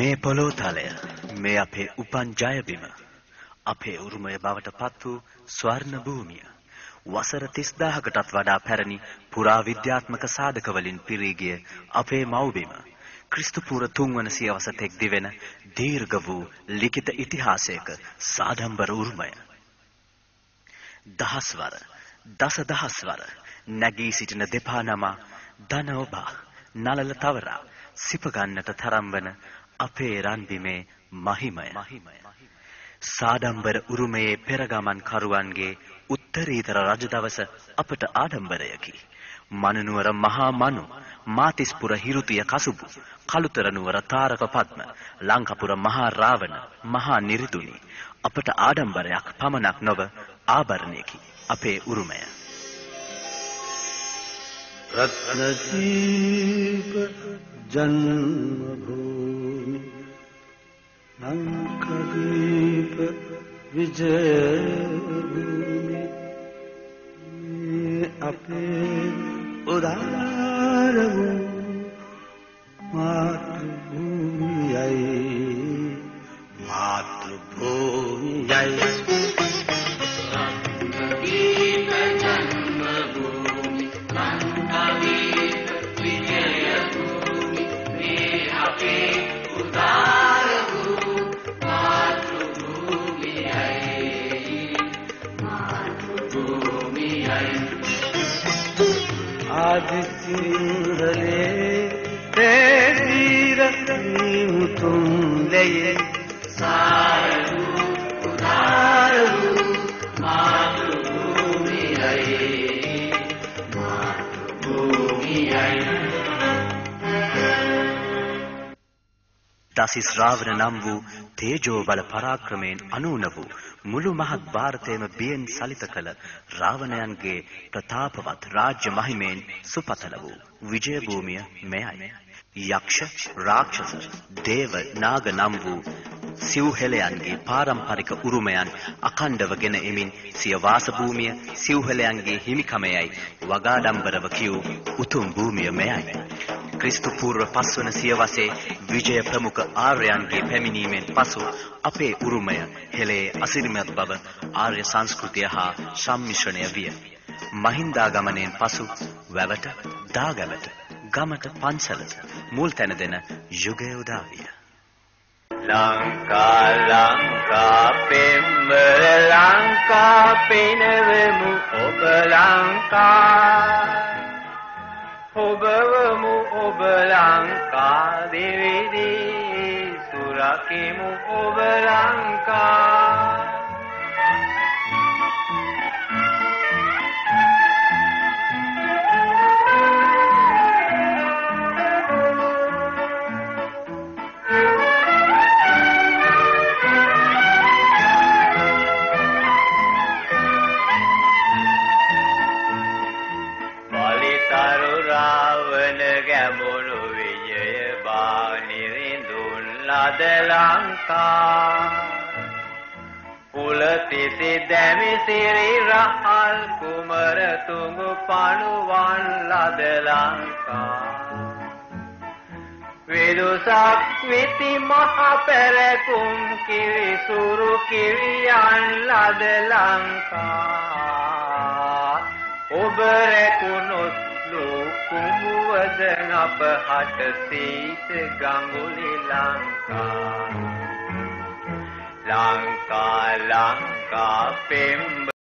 මේ පොළොව තලය මේ අපේ උපන් ජයබිම අපේ උරුමය බවට පත් වූ ස්වර්ණ භූමිය වසර 30000කටත් වඩා පැරණි පුරා විද්‍යාත්මක සාධක වලින් පිරී ගිය අපේ මව්බිම ක්‍රිස්තු පූර්ව 3 වන සියවස තෙක් දිවෙන දීර්ඝ වූ ලිඛිත ඉතිහාසයක සාඩම්බර උරුමය දහස්වර දසදහස්වර නැගී සිටින දෙපා නමා ධන ඔබා නලල තවරා සිප ගන්නට තරම් වන අපේ රන්බිමේ මහිමය සාඩම්බර උරුමයේ පෙරගමන් කරුවන්ගේ උත්තරීතර රජ දවස අපට ආඩම්බරයකි. මනුනුවර මහා මනු මාතිස්පුර හිරුතිය කසුබු කළුතර නුවර තාරක පද්ම ලංකපුර මහා රාවණ මහා නිරිතුනි අපට ආඩම්බරයක් පමණක් නොව ආභරණයකි අපේ උරුමය. रत्नदीप जन्मभूमि लंकादीप विजयभूमि अपे उदार मातृभूमि आदि सिंहले तेरी रत्नी तुम ले सारू उदारू मातृभूमि දසිස් රාවණ නම් වූ තේජෝ බල පරාක්‍රමයෙන් අනූන වූ මුළු මහත් ಭಾರತයේම බියෙන් සලිත කළ රාවණයන්ගේ ප්‍රතාපවත් රාජ්‍ය මහිමයෙන් සුපතල වූ විජය භූමිය මෙයයි. යක්ෂ රාක්ෂස දේව නාග නම් වූ සිව්හෙලයන්ගේ පාරම්පරික උරුමයන් අඛණ්ඩවගෙන එමින් සිය වාස භූමිය සිව්හෙලයන්ගේ හිමිකමයයි වගාඩම්බරව කියූ උතුම් භූමිය මෙයයි. ක්‍රිස්තු පූර්ව 5 වන සියවසේ විජය ප්‍රමුඛ ආර්යයන්ගේ පැමිණීමෙන් පසු අපේ උරුමය හෙළේ අසිරිමත් බව ආර්ය සංස්කෘතිය හා සම්මිශ්‍රණය විය. මහින්දාගමනයෙන් පසු වැවට දාගැබට ගමට පන්සලට මුල් තැන දෙන යුගය උදා විය. ලංකා පෙම්බර ලංකා පෙනවෙමු ඔබ ලංකා ඔබවමු ඔබ ලංකා දෙවිදී සුරකිමු ඔබ ලංකා ලද ලංකා පුලතිසි දැමි සිරි රහල් කුමර තුඟු පණුවන් ලද ලංකා විදුසක් විති මහ පෙරකුම් කිරි සුරු කිරියන් ලද ලංකා ඔබ රැකුණොත් කුඹුවද අප හට සීත ගඟුලි ලංකා ලංකා පෙම්බ